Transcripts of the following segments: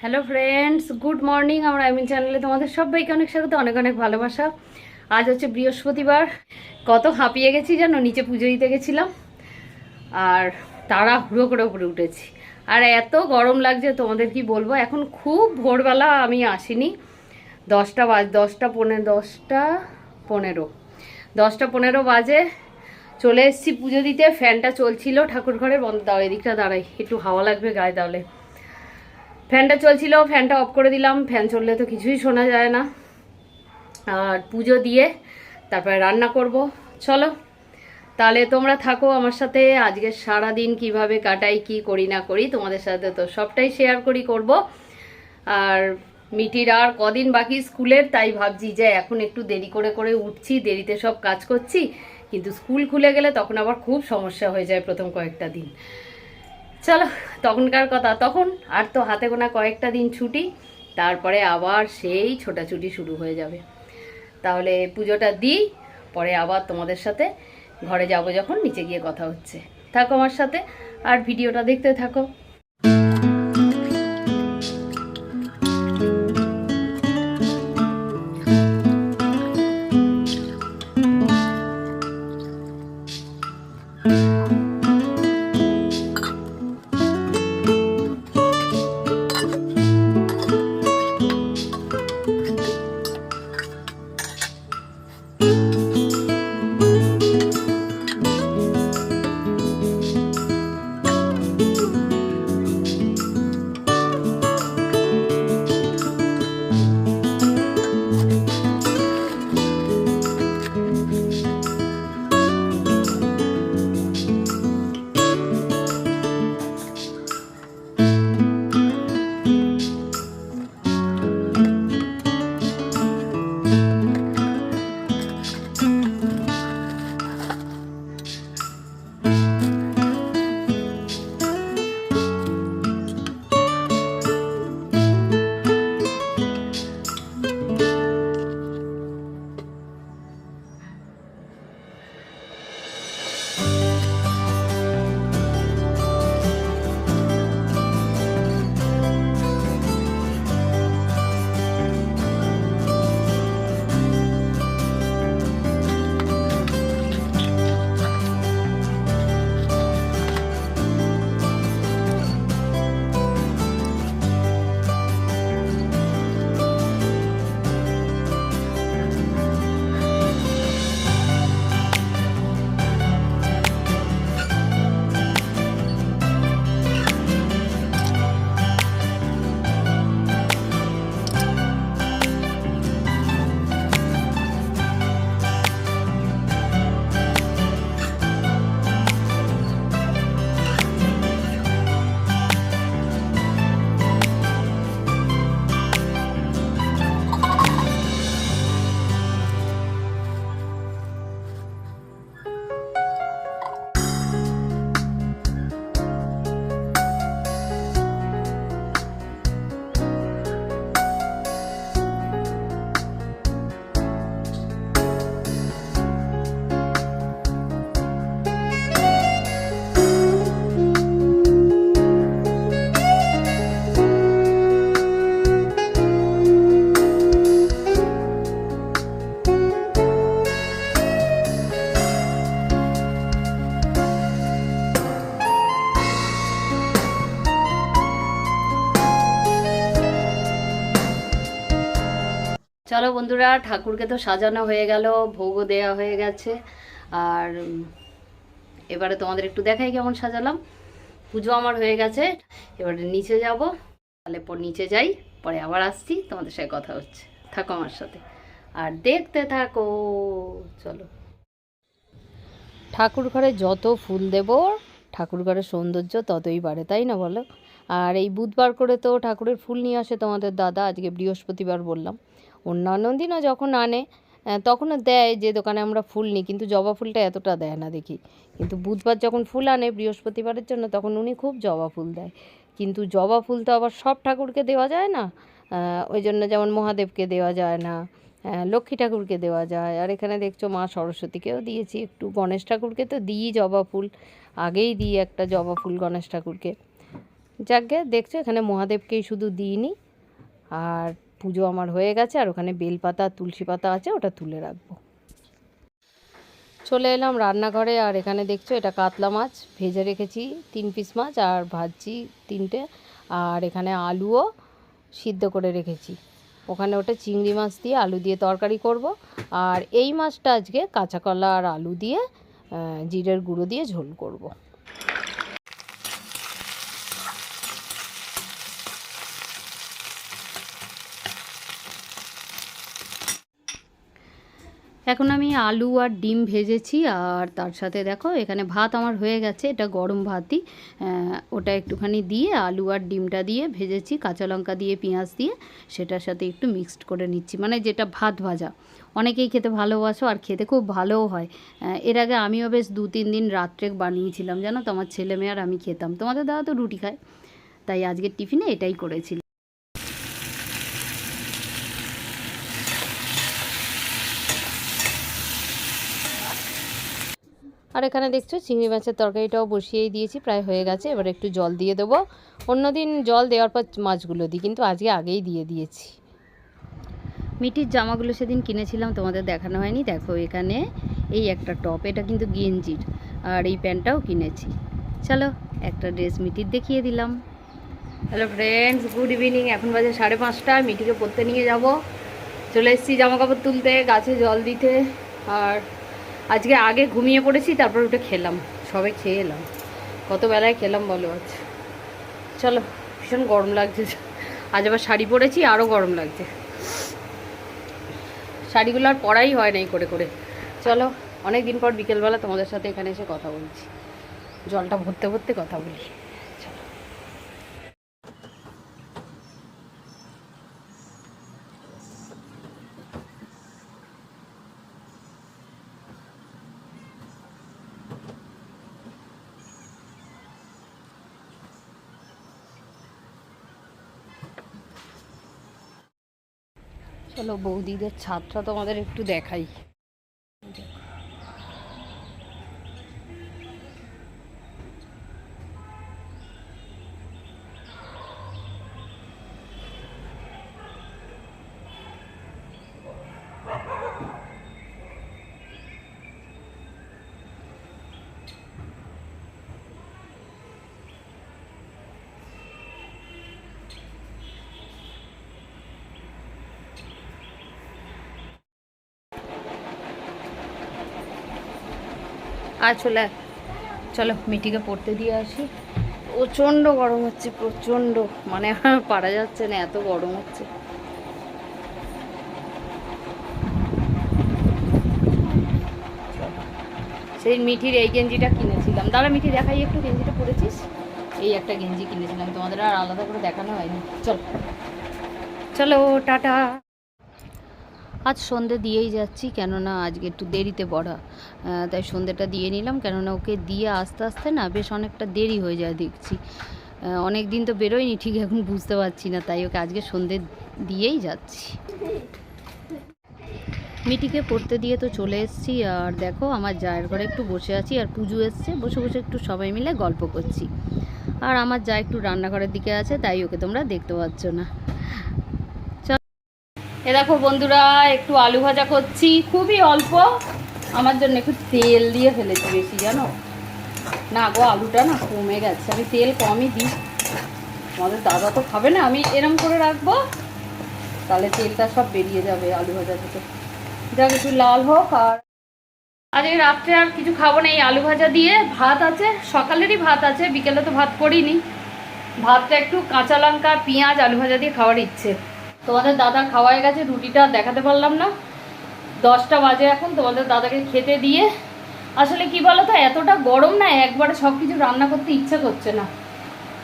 Hello friends, good morning. আমার Imin চ্যানেলে তোমাদের সবাইকে অনেক স্বাগত, অনেক অনেক ভালোবাসা। আজ হচ্ছে বৃহস্পতিবার। কত হাঁপিয়ে গেছি জানো, নিচে পুজো দিতে গেছিলাম আর তাড়াহুড়ো করে উপরে উঠেছি। আর এত গরম লাগছে তোমাদের কি বলবো। এখন খুব ভোরবেলা আমি আসিনি, 10টা পনেরো বাজে চলে এসেছি পুজো দিতে। ফ্যানটা চলছিল, ঠাকুর ঘরের বন্ধ। দাও এদিকটা দাঁড়াই, একটু হাওয়া লাগবে গায়ে, তাহলে। ফ্যানটা চলছিল, ফ্যানটা অফ করে দিলাম। ফ্যান চললে তো কিছুই শোনা যায় না। আর পুজো দিয়ে তারপরে রান্না করব। চলো তাহলে তোমরা থাকো আমার সাথে। আজকে সারা দিন কিভাবে কাটাই, কি করি না করি, তোমাদের সাথে তো সবটাই শেয়ার করব। আর মিটির আর কদিন বাকি স্কুলের, তাই ভাবছি যে এখন একটু দেরি করে করে উঠছি, দেরিতে সব কাজ করছি। কিন্তু স্কুল খুলে গেলে তখন আবার খুব সমস্যা হয়ে যায় প্রথম কয়েকটা দিন। চলো, তখনকার কথা তখন। আর তো হাতে গোনা কয়েকটা দিন ছুটি, তারপরে আবার সেই ছোটাছুটি শুরু হয়ে যাবে। তাহলে পুজোটা দিই, পরে আবার তোমাদের সাথে ঘরে যাব, যখন নিচে গিয়ে কথা হচ্ছে। থাকো আমার সাথে আর ভিডিওটা দেখতে থাকো। চলো বন্ধুরা, ঠাকুরকে তো সাজানো হয়ে গেল, ভোগও দেয়া হয়ে গেছে। আর এবারে তোমাদের একটু দেখাই কেমন সাজালাম। পুজো আমার হয়ে গেছে, এবারে নিচে যাব। তাহলে নিচে যাই, পরে আবার আসছি, তোমাদের সাথে কথা হচ্ছে। থাকো আমার সাথে আর দেখতে থাকো। চলো। ঠাকুর ঘরে যত ফুল দেব, ঠাকুর ঘরের সৌন্দর্য ততই বাড়ে, তাই না বলো? আর এই বুধবার করে তো ঠাকুরের ফুল নিয়ে আসে তোমাদের দাদা। আজকে বৃহস্পতিবার বললাম, অন্যান্য দিনও যখন আনে তখনও দেয়, যে দোকানে আমরা ফুল নিই, কিন্তু জবা ফুলটা এতটা দেয় না দেখি। কিন্তু বুধবার যখন ফুল আনে বৃহস্পতিবারের জন্য, তখন উনি খুব জবা ফুল দেয়। কিন্তু জবা ফুল তো আবার সব ঠাকুরকে দেওয়া যায় না। ওই জন্য যেমন মহাদেবকে দেওয়া যায় না, লক্ষ্মী ঠাকুরকে দেওয়া যায়। আর এখানে দেখছো মা সরস্বতীকেও দিয়েছি একটু, গণেশ ঠাকুরকে তো দিই জবা ফুল, আগেই দিই একটা জবা ফুল গণেশ ঠাকুরকে। যাকগে, দেখছো এখানে মহাদেবকেই শুধু দিইনি, আর পুজো আমার হয়ে গেছে। আর ওখানে বেলপাতা তুলসী পাতা আছে, ওটা তুলে রাখবো। চলে এলাম রান্নাঘরে, আর এখানে দেখছো এটা কাতলা মাছ ভেজে রেখেছি, 3 পিস মাছ, আর ভাজছি 3টে। আর এখানে আলুও সিদ্ধ করে রেখেছি। ওখানে ওটা চিংড়ি মাছ দিয়ে আলু দিয়ে তরকারি করব। আর এই মাছটা আজকে কাঁচা কলা আর আলু দিয়ে জিরের গুঁড়ো দিয়ে ঝোল করব। এখন আমি আলু আর ডিম ভেজেছি, আর তার সাথে দেখো এখানে ভাত আমার হয়ে গেছে, এটা গরম ভাতই। ওটা একটুখানি দিয়ে আলু আর ডিমটা দিয়ে ভেজেছি, কাঁচা লঙ্কা দিয়ে পেঁয়াজ দিয়ে, সেটার সাথে একটু মিক্সড করে নিচ্ছি, মানে যেটা ভাত ভাজা। অনেকেই খেতে ভালোবাসো, আর খেতে খুব ভালোও হয়। এর আগে আমিও বেশ 2-3 দিন রাত্রে বানিয়েছিলাম, জানো তো, আমার ছেলে মেয়ে আর আমি খেতাম। তোমাদের দাদা তো রুটি খায়, তাই আজকের টিফিনে এটাই করেছিলাম। আর এখানে দেখছো চিংড়ি মাছের তরকারিটাও বসিয়েই দিয়েছি, প্রায় হয়ে গেছে। এবার একটু জল দিয়ে দেবো। অন্যদিন জল দেওয়ার পর মাছগুলো দিই, কিন্তু আজকে আগেই দিয়ে দিয়েছি। মিটির জামাগুলো সেদিন কিনেছিলাম, তোমাদের দেখানো হয়নি। দেখো এখানে এই একটা টপ, এটা কিন্তু গেঞ্জির, আর এই প্যান্টটাও কিনেছি। চলো একটা ড্রেস মিটির দেখিয়ে দিলাম। Hello friends, good evening. এখন বাজে 5:30। মিটিকে পড়তে নিয়ে যাব। চলে এসেছি জামা কাপড় তুলতে, গাছে জল দিতে। আর আজকে আগে ঘুমিয়ে পড়েছি, তারপর উঠে খেলাম, সবে খেয়ে এলাম। কত বেলায় খেলাম বলো আজ। চলো, ভীষণ গরম লাগছে। আজ আবার শাড়ি পরেছি, আরও গরম লাগছে। শাড়িগুলো আর পরাই হয় নাই করে করে। চলো, অনেক দিন পর বিকেলবেলা তোমাদের সাথে এখানে এসে কথা বলছি। জলটা ভরতে ভরতে কথা বলি। চলো। চলো বৌদিদের ছাদটা তোমাদের একটু দেখাই। আর চলো মিটিকে পড়তে দিয়ে আসি। প্রচণ্ড গরম হচ্ছে, প্রচণ্ড, মানে পারা যাচ্ছে না, এত গরম হচ্ছে। সেই মিঠির এই গেঞ্জিটা কিনেছিলাম। দাঁড়া মিঠি দেখাই একটু, গেঞ্জিটা পরেছিস। এই একটা গেঞ্জি কিনেছিলাম, তোমাদের আর আলাদা করে দেখানো হয়নি। চলো চলো, টাটা। আজ সন্ধে দিয়েই যাচ্ছি, কেননা আজকে একটু দেরিতে পড়া, তাই সন্ধেটা দিয়ে নিলাম। কেননা ওকে দিয়ে আস্তে আস্তে না বেশ অনেকটা দেরি হয়ে যায় দেখছি। অনেক দিন তো বেরোয়নি, ঠিক এখন বুঝতে পারছি না, তাই ওকে আজকে সন্ধে দিয়েই যাচ্ছি। মিটিকে পড়তে দিয়ে তো চলে এসেছি। আর দেখো আমার জায়ের ঘরে একটু বসে আছি, আর পুজো এসছে, বসে বসে একটু সবাই মিলে গল্প করছি। আর আমার যা একটু রান্নাঘরের দিকে আছে, তাই ওকে তোমরা দেখতে পাচ্ছ না। এ দেখো বন্ধুরা, একটু আলু ভাজা করছি, খুবই অল্প। আমার জন্য একটু তেল দিয়ে ফেলেছি বেশি, জানো না গো, আলুটা না কমে গেছে, আমি তেল কমই দিই। আমাদের দাদা তো খাবে না, আমি এরম করে রাখবো, তাহলে তেলটা সব বেরিয়ে যাবে আলু ভাজা থেকে। যাক একটু লাল হোক। আর আজকে রাত্রে আর কিছু খাবো না, এই আলু ভাজা দিয়ে। ভাত আছে, সকালেরই ভাত আছে, বিকেলে তো ভাত করিনি। ভাতটা একটু কাঁচা লঙ্কা পেঁয়াজ আলু ভাজা দিয়ে খাওয়ার ইচ্ছে। তোমাদের দাদা খাওয়াই গেছে, রুটিটা দেখাতে পারলাম না। 10টা বাজে এখন, তোমাদের দাদাকে খেতে দিয়ে। আসলে কি বলো তো, এতটা গরম না, একবারে সব কিছু রান্না করতে ইচ্ছে করছে না,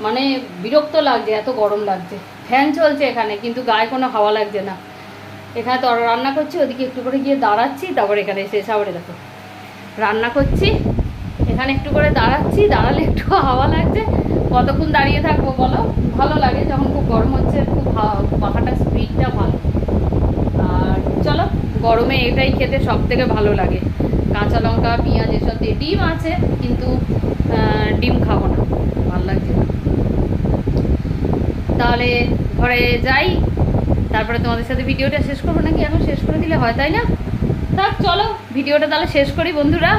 মানে বিরক্ত লাগছে, এত গরম লাগছে। ফ্যান চলছে এখানে, কিন্তু গায়ে কোনো হাওয়া লাগছে না। এখানে তো রান্না করছি, ওদিকে একটু করে গিয়ে দাঁড়াচ্ছি, তারপর এখানে এসে সাবরে দেখো রান্না করছি। এখানে একটু করে দাঁড়াচ্ছি, দাঁড়ালে একটু হাওয়া লাগছে। কতক্ষণ দাঁড়িয়ে থাকবো বলো, ভালো লাগে যখন খুব গরম হচ্ছে, খুব পাখাটার স্পিডটা ভালো। আর চলো, গরমে এটাই খেতে সব থেকে ভালো লাগে, কাঁচা লঙ্কা পেঁয়াজ এসব দিয়ে। ডিম আছে, কিন্তু ডিম খাবো না, ভালো লাগছে না। তাহলে ঘরে যাই, তারপরে তোমাদের সাথে ভিডিওটা শেষ করবো, নাকি এখন শেষ করে দিলে হয়, তাই না? থাক, চলো ভিডিওটা তাহলে শেষ করি বন্ধুরা।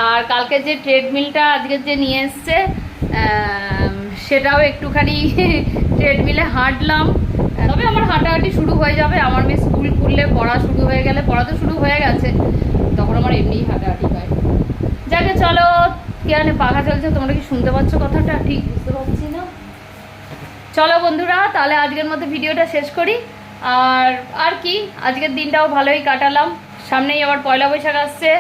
আর কালকে যে ট্রেডমিলটা আজকের যে নিয়ে এসছে সেটাও একটুখানি ট্রেডমিলে হাঁটলাম। তবে আমার হাঁটাহাঁটি শুরু হয়ে যাবে, আমার মেয়ে স্কুল খুললে, পড়া শুরু হয়ে গেলে, পড়া তো শুরু হয়ে গেছে, তখন আমার এমনিই হাঁটাহাঁটি হয়। যাকে চলো, কি জানে পাখা চলছে, তোমরা কি শুনতে পাচ্ছ কথাটা? ঠিক বুঝতে পারছি না। চলো বন্ধুরা, তাহলে আজকের মতো ভিডিওটা শেষ করি। আর কি, আজকের দিনটাও ভালোই কাটালাম। সামনেই আবার পয়লা বৈশাখ আসছে,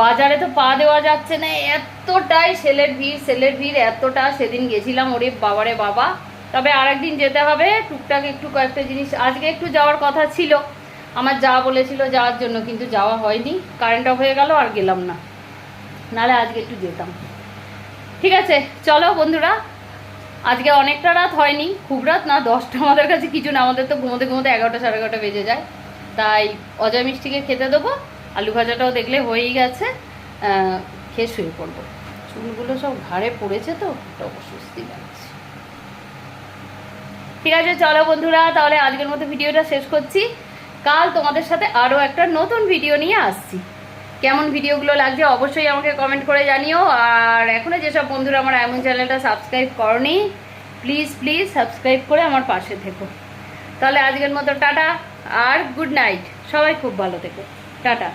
বাজারে তো পা দেওয়া যাচ্ছে না, এতটাই সেলের ভিড় এতটা। সেদিন গেছিলাম, ওরে বাবারে বাবা। তবে আরেকদিন যেতে হবে, টুকটাক একটু কয়েকটা জিনিস। আজকে একটু যাওয়ার কথা ছিল, আমার যা বলেছিল যাওয়ার জন্য, কিন্তু যাওয়া হয়নি, কারেন্ট অফ হয়ে গেল, আর গেলাম না, নাহলে আজকে একটু যেতাম। ঠিক আছে, চলো বন্ধুরা, আজকে অনেকটা রাত হয়নি, খুব রাত না, 10টা আমাদের কাছে কিছু না, আমাদের তো ঘুমোতে ঘুমোতে 11টা সাড়ে 11টা বেজে যায়। তাই অজয় মিষ্টিকে খেতে দেবো, আলু ভাজাটাও দেখলে হয়েই গেছে, খেয়ে শুয়ে পড়বো। চুলগুলো সব ঘাড়ে পড়েছে তো, একটা অস্বস্তি লাগছে। ঠিক আছে চলো বন্ধুরা, তাহলে আজকের মতো ভিডিওটা শেষ করছি। কাল তোমাদের সাথে আরও একটা নতুন ভিডিও নিয়ে আসছি। কেমন ভিডিওগুলো লাগছে অবশ্যই আমাকে কমেন্ট করে জানিও। আর এখনও যেসব বন্ধুরা আমার এমন চ্যানেলটা সাবস্ক্রাইব করনি, প্লিজ প্লিজ সাবস্ক্রাইব করে আমার পাশে থেকো। তাহলে আজকের মতো টাটা আর গুড নাইট, সবাই খুব ভালো থেকো, টাটা।